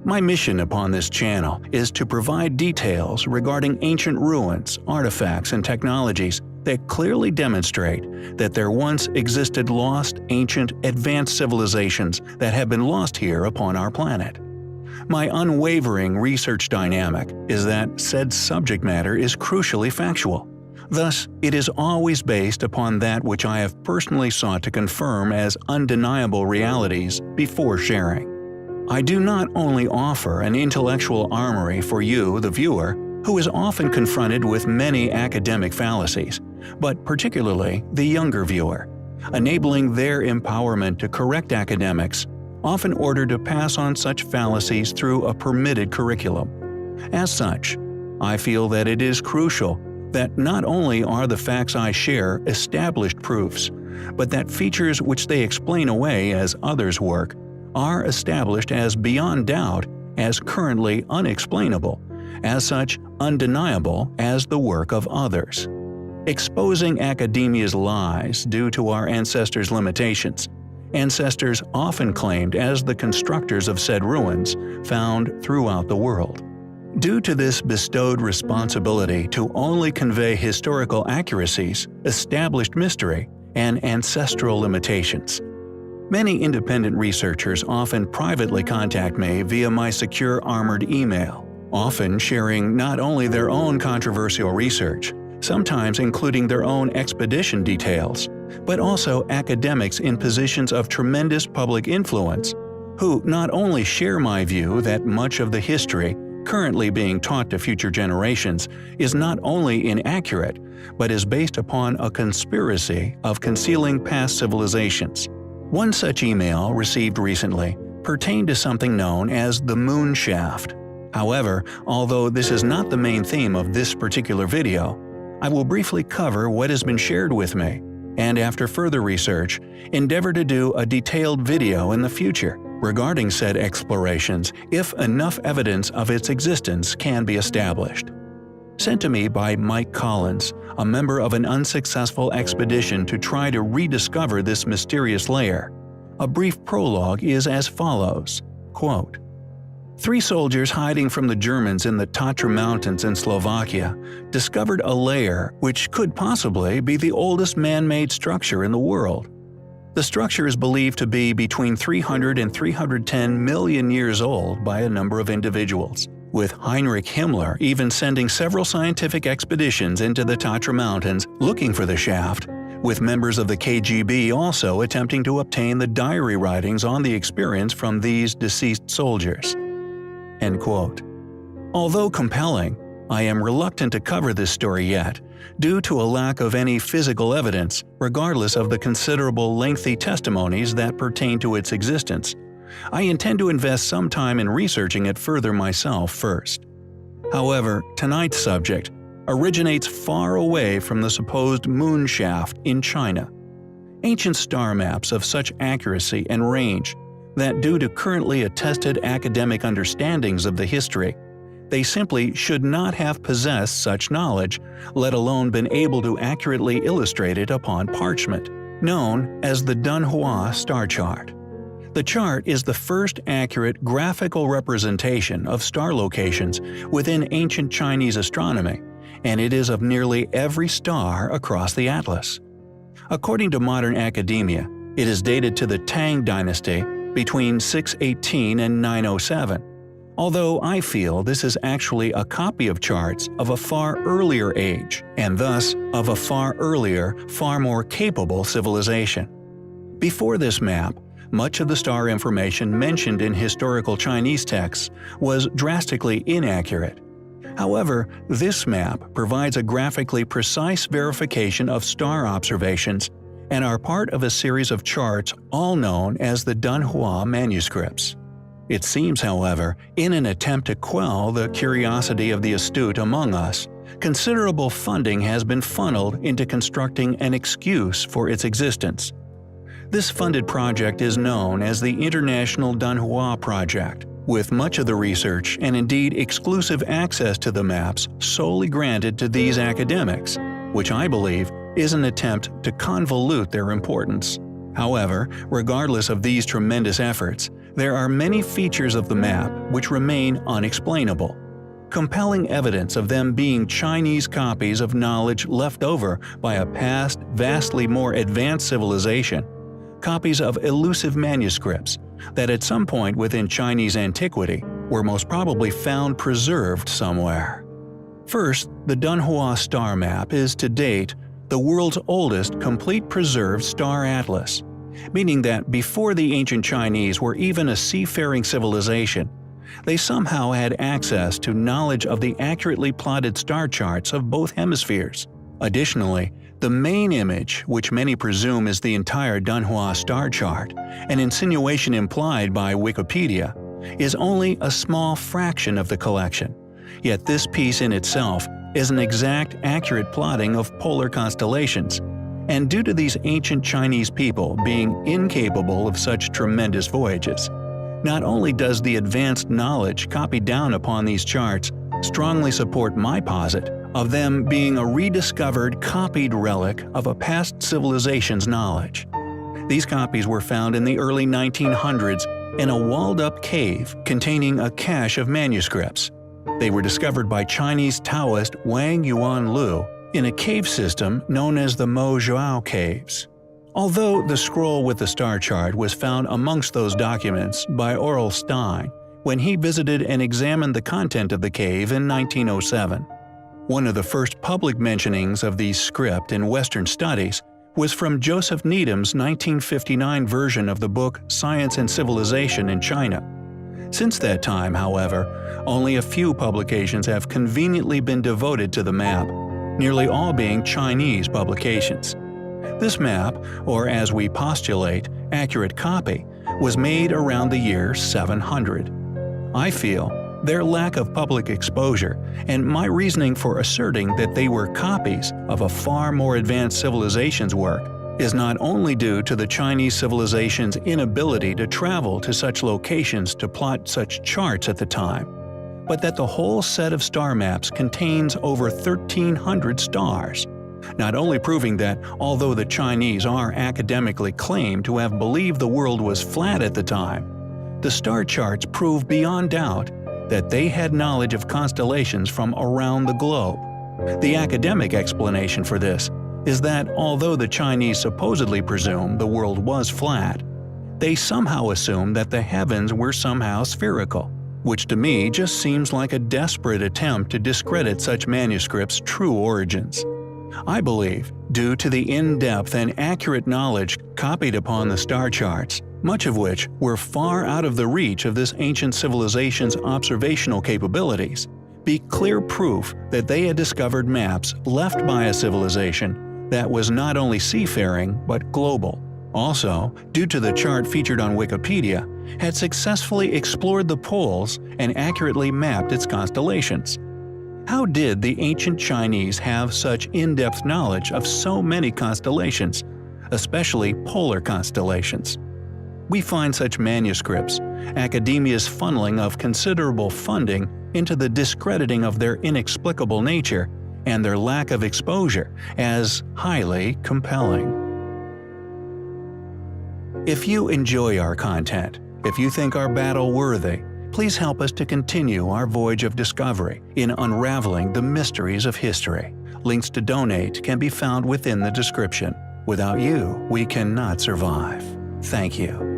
My mission upon this channel is to provide details regarding ancient ruins, artifacts, and technologies that clearly demonstrate that there once existed lost, ancient, advanced civilizations that have been lost here upon our planet. My unwavering research dynamic is that said subject matter is crucially factual. Thus, it is always based upon that which I have personally sought to confirm as undeniable realities before sharing. I do not only offer an intellectual armory for you, the viewer, who is often confronted with many academic fallacies, but particularly the younger viewer, enabling their empowerment to correct academics, often ordered to pass on such fallacies through a permitted curriculum. As such, I feel that it is crucial that not only are the facts I share established proofs, but that features which they explain away as others' work are established as beyond doubt as currently unexplainable, as such undeniable as the work of others. Exposing academia's lies due to our ancestors' limitations, ancestors often claimed as the constructors of said ruins found throughout the world. Due to this bestowed responsibility to only convey historical accuracies, established mystery, and ancestral limitations, many independent researchers often privately contact me via my secure armored email, often sharing not only their own controversial research, sometimes including their own expedition details, but also academics in positions of tremendous public influence, who not only share my view that much of the history currently being taught to future generations is not only inaccurate, but is based upon a conspiracy of concealing past civilizations. One such email received recently pertained to something known as the moon shaft. However, although this is not the main theme of this particular video, I will briefly cover what has been shared with me, and after further research, endeavor to do a detailed video in the future regarding said explorations if enough evidence of its existence can be established. Sent to me by Mike Collins, a member of an unsuccessful expedition to try to rediscover this mysterious layer. A brief prologue is as follows, quote, "3 soldiers hiding from the Germans in the Tatra Mountains in Slovakia discovered a layer which could possibly be the oldest man-made structure in the world. The structure is believed to be between 300 and 310 million years old by a number of individuals, with Heinrich Himmler even sending several scientific expeditions into the Tatra Mountains looking for the shaft, with members of the KGB also attempting to obtain the diary writings on the experience from these deceased soldiers." End quote. Although compelling, I am reluctant to cover this story yet, due to a lack of any physical evidence, regardless of the considerable lengthy testimonies that pertain to its existence. I intend to invest some time in researching it further myself first. However, tonight's subject originates far away from the supposed moon shaft in China. Ancient star maps of such accuracy and range that due to currently attested academic understandings of the history, they simply should not have possessed such knowledge, let alone been able to accurately illustrate it upon parchment, known as the Dunhuang star chart. The chart is the first accurate graphical representation of star locations within ancient Chinese astronomy, and it is of nearly every star across the atlas. According to modern academia, it is dated to the Tang dynasty between 618 and 907, although I feel this is actually a copy of charts of a far earlier age, and thus of a far earlier, far more capable civilization. Before this map, much of the star information mentioned in historical Chinese texts was drastically inaccurate. However, this map provides a graphically precise verification of star observations and are part of a series of charts all known as the Dunhuang manuscripts. It seems, however, in an attempt to quell the curiosity of the astute among us, considerable funding has been funneled into constructing an excuse for its existence. This funded project is known as the International Dunhuang Project, with much of the research and indeed exclusive access to the maps solely granted to these academics, which I believe is an attempt to convolute their importance. However, regardless of these tremendous efforts, there are many features of the map which remain unexplainable. Compelling evidence of them being Chinese copies of knowledge left over by a past, vastly more advanced civilization, copies of elusive manuscripts that at some point within Chinese antiquity were most probably found preserved somewhere. First, the Dunhuang star map is to date the world's oldest complete preserved star atlas, meaning that before the ancient Chinese were even a seafaring civilization, they somehow had access to knowledge of the accurately plotted star charts of both hemispheres. Additionally, the main image, which many presume is the entire Dunhuang star chart, an insinuation implied by Wikipedia, is only a small fraction of the collection. Yet this piece in itself is an exact, accurate plotting of polar constellations, and due to these ancient Chinese people being incapable of such tremendous voyages, not only does the advanced knowledge copied down upon these charts strongly support my posit of them being a rediscovered, copied relic of a past civilization's knowledge. These copies were found in the early 1900s in a walled-up cave containing a cache of manuscripts. They were discovered by Chinese Taoist Wang Yuanlu in a cave system known as the Mojiao Caves. Although the scroll with the star chart was found amongst those documents by Oral Stein when he visited and examined the content of the cave in 1907. One of the first public mentionings of these script in Western studies was from Joseph Needham's 1959 version of the book Science and Civilization in China. Since that time, however, only a few publications have conveniently been devoted to the map, nearly all being Chinese publications. This map, or as we postulate, accurate copy, was made around the year 700. I feel their lack of public exposure and my reasoning for asserting that they were copies of a far more advanced civilization's work is not only due to the Chinese civilization's inability to travel to such locations to plot such charts at the time, but that the whole set of star maps contains over 1,300 stars, not only proving that although the Chinese are academically claimed to have believed the world was flat at the time, the star charts prove beyond doubt that they had knowledge of constellations from around the globe. The academic explanation for this is that although the Chinese supposedly presumed the world was flat, they somehow assumed that the heavens were somehow spherical, which to me just seems like a desperate attempt to discredit such manuscripts' true origins. I believe, due to the in-depth and accurate knowledge copied upon the star charts, much of which were far out of the reach of this ancient civilization's observational capabilities, be clear proof that they had discovered maps left by a civilization that was not only seafaring but global. Also, due to the chart featured on Wikipedia, had successfully explored the poles and accurately mapped its constellations. How did the ancient Chinese have such in-depth knowledge of so many constellations, especially polar constellations? We find such manuscripts, academia's funneling of considerable funding into the discrediting of their inexplicable nature and their lack of exposure, as highly compelling. If you enjoy our content, if you think our battle worthy, please help us to continue our voyage of discovery in unraveling the mysteries of history. Links to donate can be found within the description. Without you, we cannot survive. Thank you.